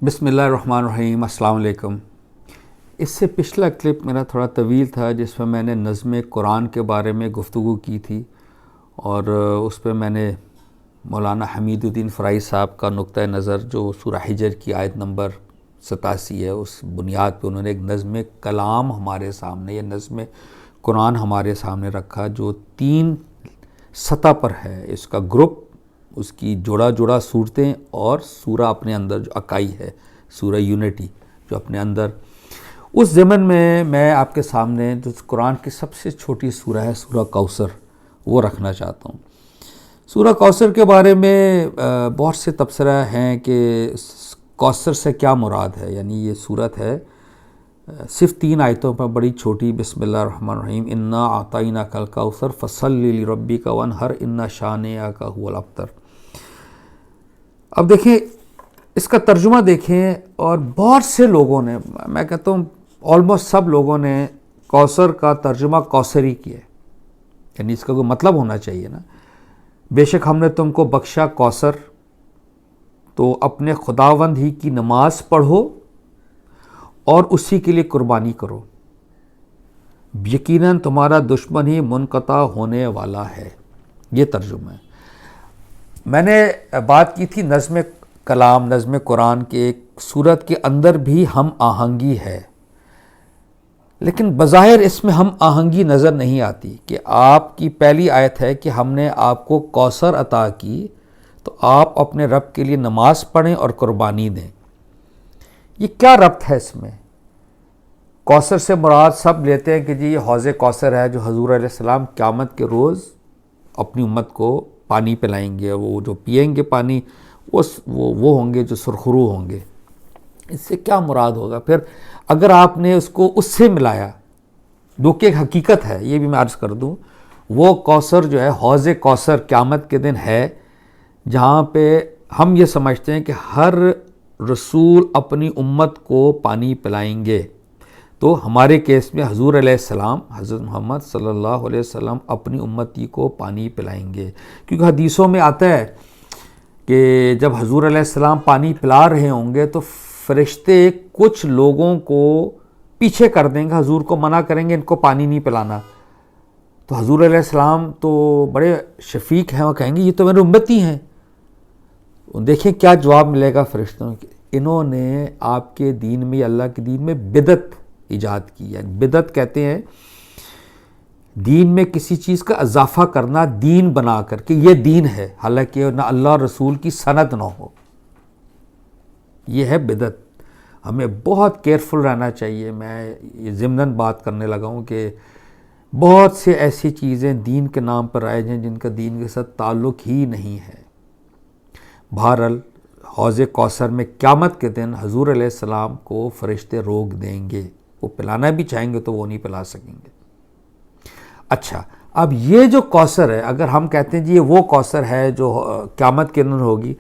بسم اللہ الرحمن الرحیم۔ السلام علیکم۔ اس سے پچھلا کلپ میرا تھوڑا طویل تھا جس میں میں نے نظم قرآن کے بارے میں گفتگو کی تھی، اور اس پہ میں نے مولانا حمید الدین فرائی صاحب کا نقطہ نظر جو سورہ حجر کی آیت نمبر 87 ہے، اس بنیاد پہ انہوں نے ایک نظم کلام ہمارے سامنے، یہ نظم قرآن ہمارے سامنے رکھا جو 3 سطح پر ہے۔ اس کا گروپ، اس کی جوڑا جوڑا صورتیں، اور سورہ اپنے اندر جو اکائی ہے، سورہ یونٹی جو اپنے اندر۔ اس ضمن میں آپ کے سامنے جو قرآن کی سب سے چھوٹی سورہ ہے، سورہ کوثر، وہ رکھنا چاہتا ہوں۔ سورہ کوثر کے بارے میں بہت سے تبصرہ ہیں کہ کوثر سے کیا مراد ہے۔ یعنی یہ سورت ہے صرف 3 آیتوں پر، بڑی چھوٹی۔ بسم اللہ الرحمن الرحیم، انا اعطیناک الکوثر فصلی لربک وانحر ان شانئک هو الابتر۔ اب دیکھیں اس کا ترجمہ دیکھیں، اور بہت سے لوگوں نے، میں کہتا ہوں آلموسٹ سب لوگوں نے کوثر کا ترجمہ کوثری کیا ہے۔ یعنی اس کا کوئی مطلب ہونا چاہیے نا، بے شک ہم نے تم کو بخشا کوثر، تو اپنے خداوند ہی کی نماز پڑھو اور اسی کے لیے قربانی کرو، یقیناً تمہارا دشمن ہی منقطع ہونے والا ہے۔ یہ ترجمہ ہے۔ میں نے بات کی تھی نظم کلام، نظم قرآن کے ایک صورت کے اندر بھی ہم آہنگی ہے، لیکن بظاہر اس میں ہم آہنگی نظر نہیں آتی کہ آپ کی پہلی آیت ہے کہ ہم نے آپ کو کوثر عطا کی، تو آپ اپنے رب کے لیے نماز پڑھیں اور قربانی دیں۔ یہ کیا ربط ہے اس میں؟ کوثر سے مراد سب لیتے ہیں کہ جی یہ حوض کوثر ہے جو حضور علیہ السلام قیامت کے روز اپنی امت کو پانی پلائیں گے، وہ جو پیئیں گے پانی وہ ہوں گے جو سرخرو ہوں گے۔ اس سے کیا مراد ہوگا؟ پھر اگر آپ نے اس کو اس سے ملایا، جو کہ ایک حقیقت ہے، یہ بھی میں عرض کر دوں، وہ کوثر جو ہے، حوض کوثر قیامت کے دن ہے، جہاں پہ ہم یہ سمجھتے ہیں کہ ہر رسول اپنی امت کو پانی پلائیں گے۔ تو ہمارے کیس میں حضور علیہ السلام، حضرت محمد صلی اللہ علیہ وسلم اپنی امتی کو پانی پلائیں گے، کیونکہ حدیثوں میں آتا ہے کہ جب حضور علیہ السلام پانی پلا رہے ہوں گے تو فرشتے کچھ لوگوں کو پیچھے کر دیں گے، حضور کو منع کریں گے ان کو پانی نہیں پلانا۔ تو حضور علیہ السلام تو بڑے شفیق ہیں، وہ کہیں گے یہ تو میرے امتی ہیں۔ دیکھیں کیا جواب ملے گا فرشتوں کے، انہوں نے آپ کے دین میں، اللہ کے دین میں بدعت ایجاد کی ہے۔ بدعت کہتے ہیں دین میں کسی چیز کا اضافہ کرنا، دین بنا کر کہ یہ دین ہے، حالانکہ نہ اللہ رسول کی سند نہ ہو، یہ ہے بدعت۔ ہمیں بہت کیئرفل رہنا چاہیے۔ میں یہ ضمناً بات کرنے لگا ہوں کہ بہت سے ایسی چیزیں دین کے نام پر رائج ہیں جن کا دین کے ساتھ تعلق ہی نہیں ہے۔ بہرحال حوض کوثر میں قیامت کے دن حضور علیہ السلام کو فرشتے روک دیں گے، وہ پلانا بھی چاہیں گے تو وہ نہیں پلا سکیں گے۔ اچھا، اب یہ جو کوثر ہے، اگر ہم کہتے ہیں جی یہ وہ کوثر ہے جو قیامت کے دن ہوگی،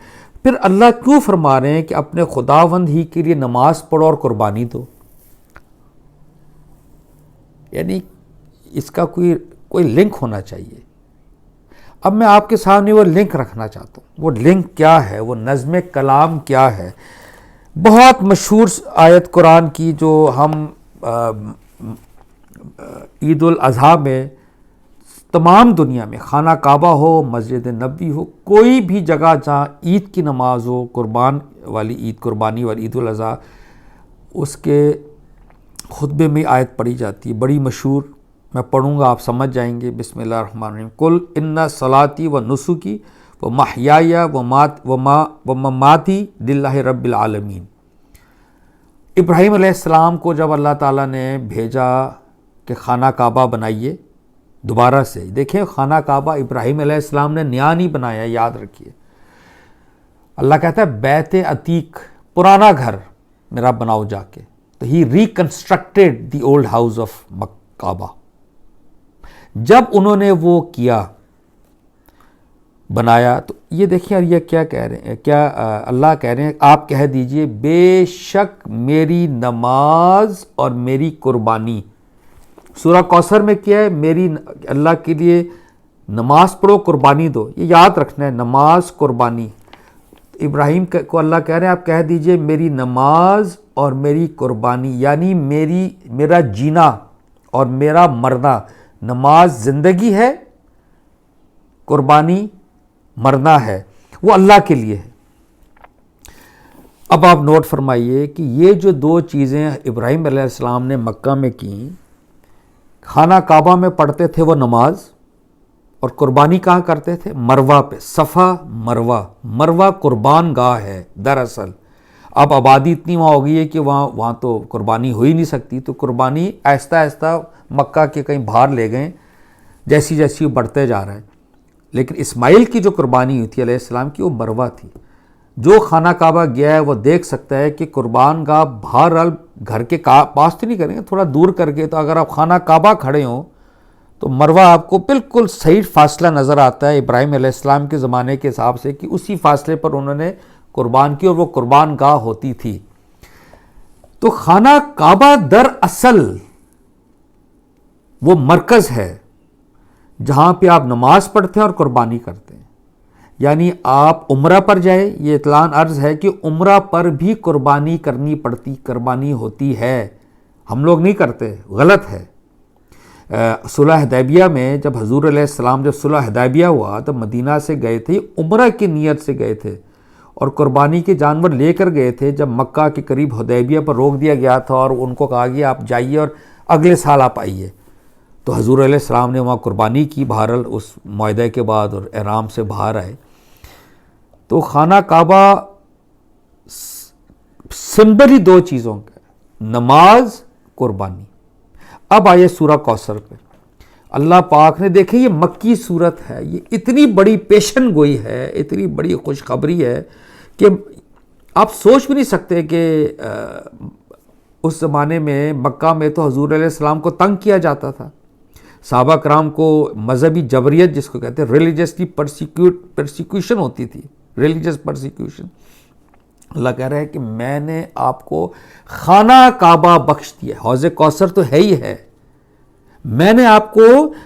پھر اللہ کیوں فرما رہے ہیں کہ اپنے خداوند ہی کے لیے نماز پڑھو اور قربانی دو؟ یعنی اس کا کوئی لنک ہونا چاہیے۔ اب میں آپ کے سامنے وہ لنک رکھنا چاہتا ہوں۔ وہ لنک کیا ہے؟ وہ نظم کلام کیا ہے؟ بہت مشہور آیت قرآن کی جو ہم عید الاضحیٰ میں تمام دنیا میں، خانہ کعبہ ہو، مسجد نبوی ہو، کوئی بھی جگہ جہاں عید کی نماز ہو، قربانی والی عید الاضحیٰ، اس کے خطبے میں آیت پڑھی جاتی ہے، بڑی مشہور۔ میں پڑھوں گا، آپ سمجھ جائیں گے۔ بسم اللہ الرحمن الرحیم، قل ان صلاتی و نسکی و محیای و مماتی للہ رب العالمین۔ ابراہیم علیہ السلام کو جب اللہ تعالیٰ نے بھیجا کہ خانہ کعبہ بنائیے دوبارہ سے، دیکھیں خانہ کعبہ ابراہیم علیہ السلام نے نیا نہیں بنایا، یاد رکھیے۔ اللہ کہتا ہے بیت عتیق، پرانا گھر میرا بناؤ جا کے، تو ہی ریکنسٹرکٹیڈ دی اولڈ ہاؤس آف کعبہ۔ جب انہوں نے وہ کیا، بنایا، تو یہ دیکھیں اور یہ کیا کہہ رہے ہیں، کیا اللہ کہہ رہے ہیں آپ کہہ دیجئے بے شک میری نماز اور میری قربانی۔ سورہ کوثر میں کیا ہے؟ میری اللہ کے لیے نماز پڑھو، قربانی دو۔ یہ یاد رکھنا ہے، نماز، قربانی۔ ابراہیم کو اللہ کہہ رہے ہیں آپ کہہ دیجئے میری نماز اور میری قربانی، یعنی میرا جینا اور میرا مرنا، نماز زندگی ہے، قربانی مرنا ہے، وہ اللہ کے لیے ہے۔ اب آپ نوٹ فرمائیے کہ یہ جو دو چیزیں ابراہیم علیہ السلام نے مکہ میں کیں، خانہ کعبہ میں پڑھتے تھے وہ نماز، اور قربانی کہاں کرتے تھے؟ مروہ پہ، صفا مروہ، مروہ قربان گاہ ہے دراصل۔ اب آبادی اتنی وہاں ہو گئی ہے کہ وہاں تو قربانی ہو ہی نہیں سکتی، تو قربانی آہستہ آہستہ مکہ کے کہیں باہر لے گئے جیسی جیسی وہ بڑھتے جا رہے ہیں۔ لیکن اسماعیل کی جو قربانی ہوئی تھی علیہ السلام کی، وہ مروہ تھی۔ جو خانہ کعبہ گیا ہے وہ دیکھ سکتا ہے کہ قربان گاہ بہرحال گھر کے پاس تو نہیں کریں گے، تھوڑا دور کر کے، تو اگر آپ خانہ کعبہ کھڑے ہوں تو مروہ آپ کو بالکل صحیح فاصلہ نظر آتا ہے ابراہیم علیہ السلام کے زمانے کے حساب سے، کہ اسی فاصلے پر انہوں نے قربان کی، اور وہ قربان گاہ ہوتی تھی۔ تو خانہ کعبہ در اصل وہ مرکز ہے جہاں پہ آپ نماز پڑھتے ہیں اور قربانی کرتے ہیں۔ یعنی آپ عمرہ پر جائیں، یہ اطلاع عرض ہے کہ عمرہ پر بھی قربانی کرنی پڑتی، قربانی ہوتی ہے، ہم لوگ نہیں کرتے، غلط ہے۔ صلح حدیبیہ میں جب حضور علیہ السلام جب صلح حدیبیہ ہوا تو مدینہ سے گئے تھے، عمرہ کی نیت سے گئے تھے، اور قربانی کے جانور لے کر گئے تھے۔ جب مکہ کے قریب حدیبیہ پر روک دیا گیا تھا اور ان کو کہا گیا آپ جائیے اور اگلے سال آپ آئیے، تو حضور علیہ السلام نے وہاں قربانی کی بہرحال اس معاہدے کے بعد، اور احرام سے باہر آئے۔ تو خانہ کعبہ سمبل ہی دو چیزوں کا، نماز، قربانی۔ اب آئیے سورہ کوثر پہ۔ اللہ پاک نے، دیکھیں یہ مکی صورت ہے، یہ اتنی بڑی پیشن گوئی ہے، اتنی بڑی خوشخبری ہے کہ آپ سوچ بھی نہیں سکتے کہ اس زمانے میں مکہ میں تو حضور علیہ السلام کو تنگ کیا جاتا تھا، صحابہ کرام کو مذہبی جبریت جس کو کہتے ہیں، ریلیجسلی پرسیکیوشن ہوتی تھی، ریلیجس پرسیکیوشن۔ اللہ کہہ رہا ہے کہ میں نے آپ کو خانہ کعبہ بخش دیا، حوض کوثر تو ہے ہی ہے، میں نے آپ کو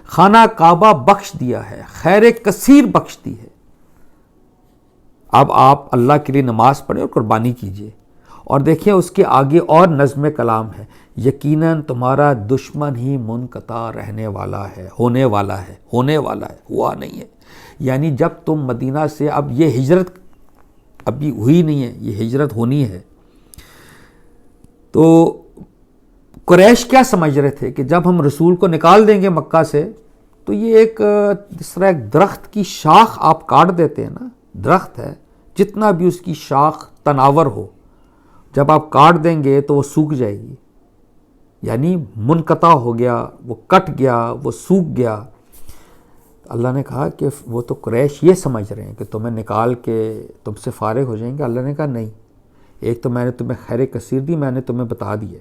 خانہ کعبہ بخش دیا ہے، خیر کثیر بخش دی ہے۔ اب آپ اللہ کے لیے نماز پڑھیں اور قربانی کیجئے، اور دیکھیں اس کے آگے اور نظم کلام ہے، یقیناً تمہارا دشمن ہی منقطع رہنے والا ہے، ہونے والا ہے، ہونے والا ہے، ہوا نہیں ہے۔ یعنی جب تم مدینہ سے، اب یہ ہجرت ابھی ہوئی نہیں ہے، یہ ہجرت ہونی ہے۔ تو قریش کیا سمجھ رہے تھے کہ جب ہم رسول کو نکال دیں گے مکہ سے، تو یہ ایک جس طرح ایک درخت کی شاخ آپ کاٹ دیتے ہیں نا، درخت ہے جتنا بھی اس کی شاخ تناور ہو، جب آپ کاٹ دیں گے تو وہ سوکھ جائے گی، یعنی منقطع ہو گیا، وہ کٹ گیا، وہ سوکھ گیا۔ اللہ نے کہا کہ وہ تو قریش یہ سمجھ رہے ہیں کہ تمہیں نکال کے تم سے فارغ ہو جائیں گے۔ اللہ نے کہا نہیں، ایک تو میں نے تمہیں خیر کثیر دی، میں نے تمہیں بتا دی ہے،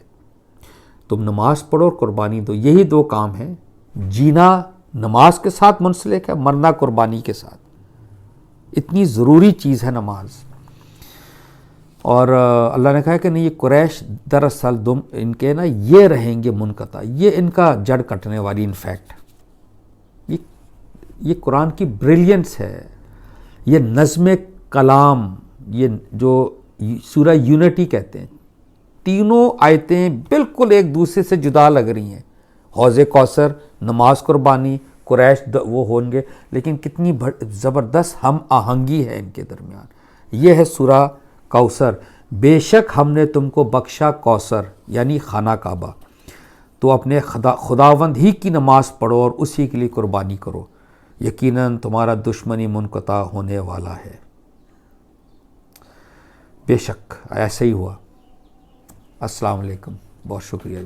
تم نماز پڑھو اور قربانی دو، یہی دو کام ہیں۔ جینا نماز کے ساتھ منسلک ہے، مرنا قربانی کے ساتھ، اتنی ضروری چیز ہے نماز۔ اور اللہ نے کہا کہ نہیں، یہ قریش دراصل ان کے نا یہ رہیں گے منقطع، یہ ان کا جڑ کٹنے والی، انفیکٹ یہ قرآن کی بریلینس ہے، یہ نظم کلام، یہ جو سورہ یونٹی کہتے ہیں، تینوں آیتیں بالکل ایک دوسرے سے جدا لگ رہی ہیں، حوض کوثر، نماز، قربانی، قریش وہ ہوں گے، لیکن کتنی زبردست ہم آہنگی ہے ان کے درمیان۔ یہ ہے سورہ کوثر، بے شک ہم نے تم کو بخشا کوثر، یعنی خانہ کعبہ، تو اپنے خداوند ہی کی نماز پڑھو اور اسی کے لیے قربانی کرو، یقیناً تمہارا دشمنی منقطع ہونے والا ہے۔ بے شک ایسے ہی ہوا۔ السلام علیکم، بہت شکریہ۔